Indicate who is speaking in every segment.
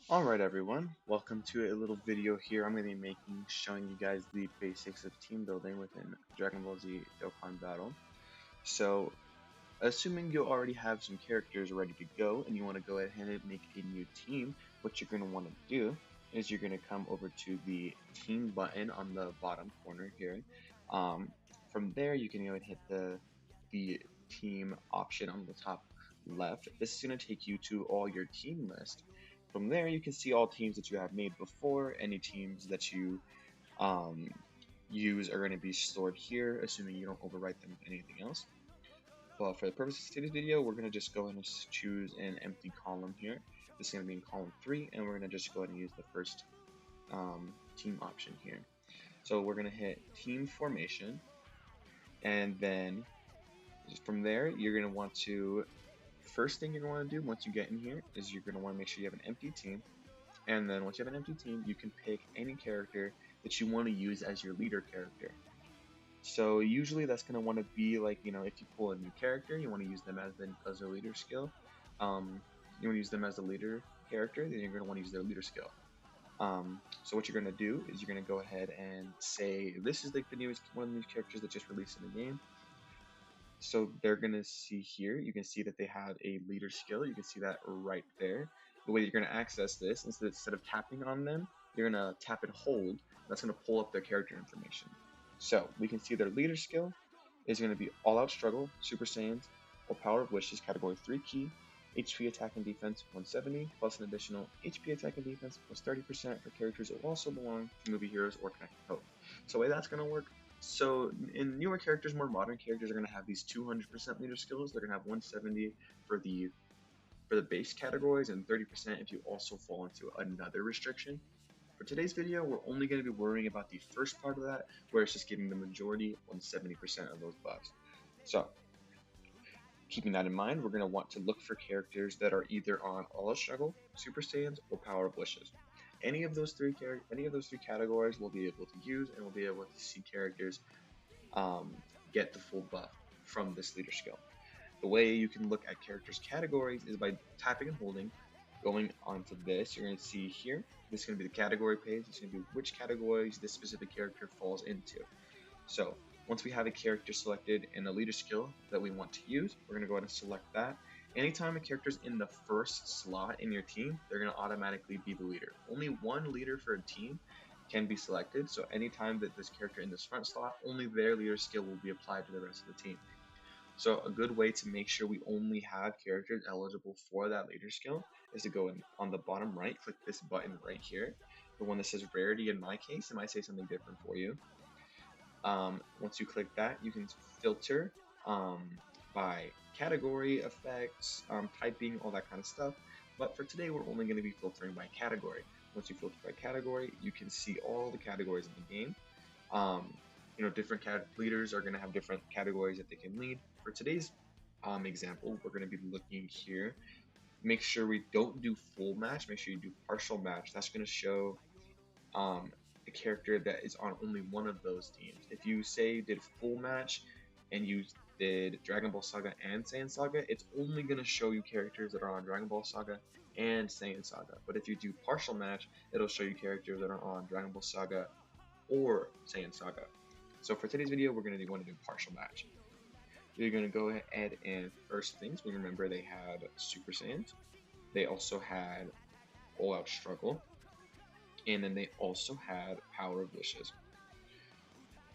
Speaker 1: Alright everyone, welcome to a little video here I'm going to be making showing you guys the basics of team building within Dragon Ball Z Dokkan Battle. So, assuming you already have some characters ready to go and you want to go ahead and make a new team, what you're going to want to do is you're going to come over to the team button on the bottom corner here. From there you can go and hit the team option on the top left. This is going to take you to all your team list. From there, you can see all teams that you have made before. Any teams that you um, use are going to be stored here, assuming you don't overwrite them with anything else. But for the purposes of today's video, we're going to just go ahead and choose an empty column here. This is going to be in column 3, and we're going to just go ahead and use the first team option here. So we're going to hit team formation, and then from there, you're going to want to, first thing you're going to want to do once you get in here is you're going to want to make sure you have an empty team. And then once you have an empty team, you can pick any character that you want to use as your leader character. So usually that's going to want to be like, if you pull a new character, you want to use them as a leader skill. You want to use them as a leader character, then you're going to want to use their leader skill. So what you're going to do is you're going to go ahead and say, this is like the newest one of the new characters that just released in the game. So they're going to see here, you can see that they have a leader skill. You can see that right there. The way you're going to access this, instead of tapping on them, you're going to tap and hold. That's going to pull up their character information. So we can see their leader skill is going to be All Out Struggle, Super Saiyans, or Power of Wishes, Category 3 Key, HP Attack and Defense 170, plus an additional HP Attack and Defense plus 30% for characters that also belong to movie heroes or Connected Hope. So the way that's going to work, so in newer characters, more modern characters are going to have these 200% leader skills. They're going to have 170 for the base categories and 30% if you also fall into another restriction. For today's video, we're only going to be worrying about the first part of that, where it's just giving the majority 170% of those buffs. So, keeping that in mind, we're going to want to look for characters that are either on All Out Struggle, Super Saiyans, or Power of Wishes. Any of those three categories we'll be able to use, and we'll be able to see characters get the full buff from this leader skill. The way you can look at characters' categories is by tapping and holding. Going onto this, you're going to see here, this is going to be the category page. It's going to be which categories this specific character falls into. So once we have a character selected and a leader skill that we want to use, we're going to go ahead and select that. Anytime a character is in the first slot in your team, they're going to automatically be the leader. Only one leader for a team can be selected, so anytime that this character in this front slot, only their leader skill will be applied to the rest of the team. So a good way to make sure we only have characters eligible for that leader skill is to go in on the bottom right, click this button right here, the one that says rarity in my case. It might say something different for you. Once you click that, you can filter by category, effects, typing, all that kind of stuff. But for today, we're only going to be filtering by category. Once you filter by category, you can see all the categories in the game. Different leaders are going to have different categories that they can lead. For today's example, we're going to be looking here. Make sure we don't do full match. Make sure you do partial match. That's going to show a character that is on only one of those teams. If you say you did full match and you did Dragon Ball Saga and Saiyan Saga, it's only going to show you characters that are on Dragon Ball Saga and Saiyan Saga. But if you do partial match, it'll show you characters that are on Dragon Ball Saga or Saiyan Saga. So for today's video, we're going to want to do partial match. You're going to go ahead and first things, we remember they had Super Saiyans. They also had All Out Struggle. And then they also had Power of Wishes.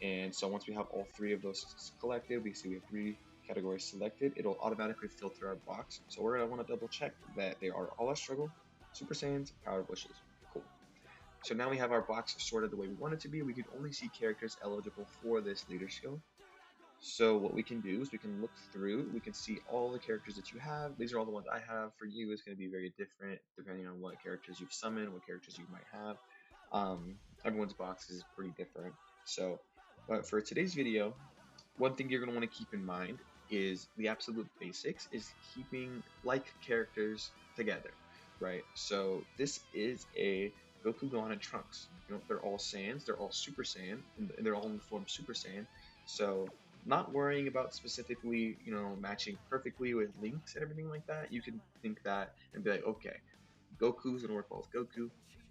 Speaker 1: And so once we have all three of those collected, we see we have 3 categories selected. It'll automatically filter our box. So we're going to want to double check that they are All Out Struggle, Super Saiyans, Power of Wishes. Cool. So now we have our box sorted the way we want it to be. We can only see characters eligible for this leader skill. So what we can do is we can look through, we can see all the characters that you have. These are all the ones I have. For you, it's going to be very different depending on what characters you've summoned, what characters you might have. Everyone's box is pretty different. So, but for today's video, one thing you're going to want to keep in mind is the absolute basics is keeping like characters together, right? So this is a Goku, Gohan, and Trunks. They're all Saiyans, they're all Super Saiyan, and they're all in the form Super Saiyan. So not worrying about specifically, matching perfectly with links and everything like that. You can think that and be like, okay, Goku's gonna work well with Goku.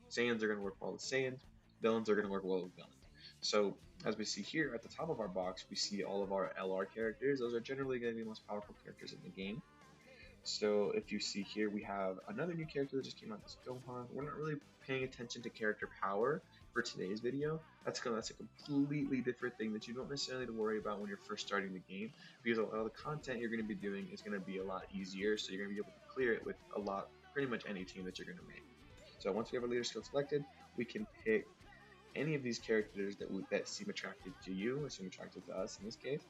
Speaker 1: Saiyans are gonna work well with Saiyans. Villains are gonna work well with villains. So as we see here at the top of our box, we see all of our LR characters. Those are generally going to be the most powerful characters in the game. So if you see here, we have another new character that just came out, this Gohan. We're not really paying attention to character power for today's video. That's a completely different thing that you don't necessarily have to worry about when you're first starting the game, because a lot of the content you're going to be doing is going to be a lot easier, so you're going to be able to clear it with pretty much any team that you're going to make. So once we have our leader skill selected, we can pick any of these characters that seem attractive to you, or seem attractive to us in this case.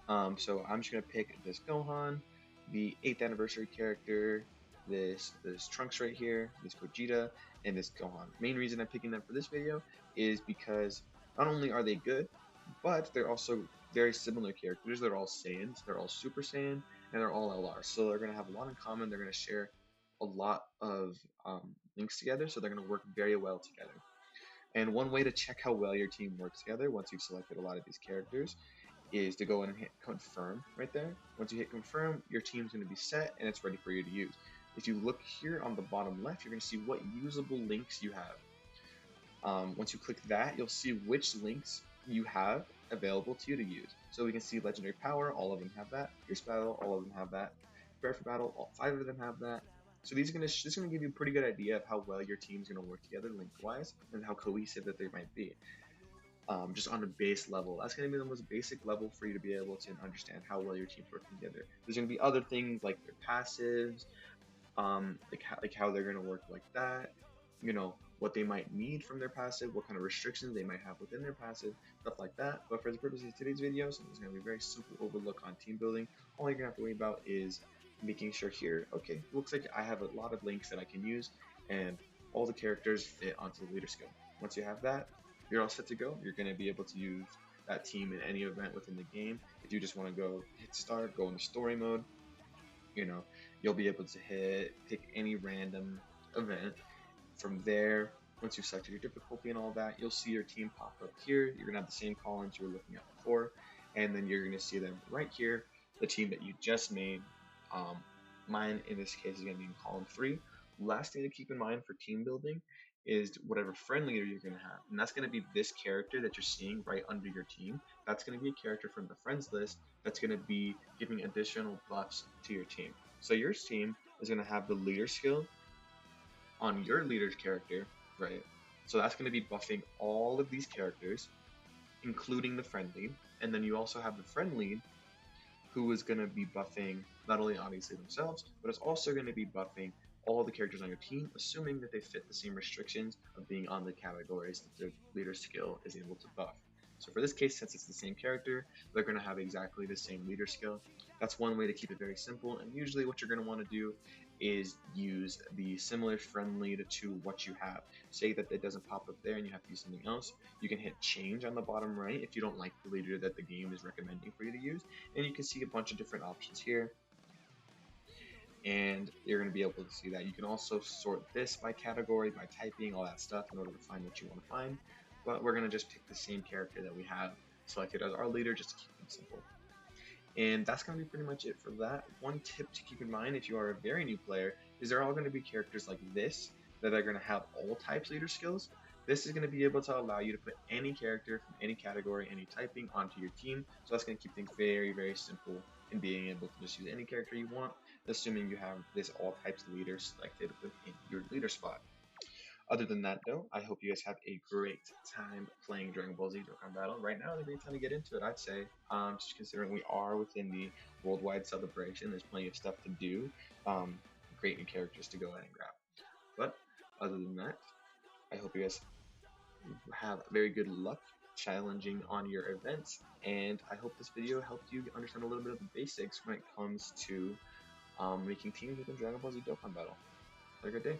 Speaker 1: So I'm just going to pick this Gohan, the 8th anniversary character, this Trunks right here, this Gogeta, and this Gohan. Main reason I'm picking them for this video is because not only are they good, but they're also very similar characters. They're all Saiyans, they're all Super Saiyan, and they're all LR. So they're going to have a lot in common. They're going to share a lot of links together, so they're going to work very well together. And one way to check how well your team works together once you've selected a lot of these characters is to go in and hit confirm right there. Once you hit confirm, your team's going to be set and it's ready for you to use. If you look here on the bottom left, you're going to see what usable links you have. Once you click that, you'll see which links you have available to you to use. So we can see Legendary Power, all of them have that. Fierce Battle, all of them have that. Prepare for Battle, all 5 of them have that. So this is going to give you a pretty good idea of how well your team's going to work together link-wise and how cohesive that they might be. Just on a base level. That's going to be the most basic level for you to be able to understand how well your team's working together. There's going to be other things like their passives, like how they're going to work like that, you know, what they might need from their passive, what kind of restrictions they might have within their passive, stuff like that. But for the purposes of today's video, so it's going to be a very simple overlook on team building. All you're going to have to worry about is making sure here, okay, looks like I have a lot of links that I can use, and all the characters fit onto the leader skill. Once you have that, you're all set to go. You're going to be able to use that team in any event within the game. If you just want to go hit start, go into story mode, you know, you'll be able to pick any random event. From there, once you've selected your difficulty and all that, you'll see your team pop up here. You're going to have the same columns you were looking at before, and then you're going to see them right here, the team that you just made. Mine in this case is going to be in column 3. Last thing to keep in mind for team building is whatever friend leader you're going to have, and that's going to be this character that you're seeing right under your team. That's going to be a character from the friends list that's going to be giving additional buffs to your team. So your team is going to have the leader skill on your leader's character, right? So that's going to be buffing all of these characters, including the friend lead, and then you also have the friend lead who is going to be buffing not only obviously themselves, but it's also going to be buffing all the characters on your team, assuming that they fit the same restrictions of being on the categories that their leader skill is able to buff. So for this case, since it's the same character, they're going to have exactly the same leader skill. That's one way to keep it very simple, and usually what you're going to want to do is use the similar friend lead to what you have. Say that it doesn't pop up there and you have to use something else, you can hit change on the bottom right if you don't like the leader that the game is recommending for you to use, and you can see a bunch of different options here, and you're going to be able to see that. You can also sort this by category, by typing, all that stuff in order to find what you want to find, but we're going to just pick the same character that we have selected as our leader just to keep things simple. And that's going to be pretty much it for that. One tip to keep in mind if you are a very new player is they're all going to be characters like this that are going to have all types leader skills. This is going to be able to allow you to put any character from any category, any typing onto your team. So that's going to keep things very, very simple in being able to just use any character you want, assuming you have this all types leader selected within your leader spot. Other than that, though, I hope you guys have a great time playing Dragon Ball Z Dokkan Battle. Right now is a great time to get into it, I'd say. Just considering we are within the worldwide celebration, there's plenty of stuff to do. Great new characters to go ahead and grab. But other than that, I hope you guys have very good luck challenging on your events, and I hope this video helped you understand a little bit of the basics when it comes to making teams within Dragon Ball Z Dokkan Battle. Have a good day.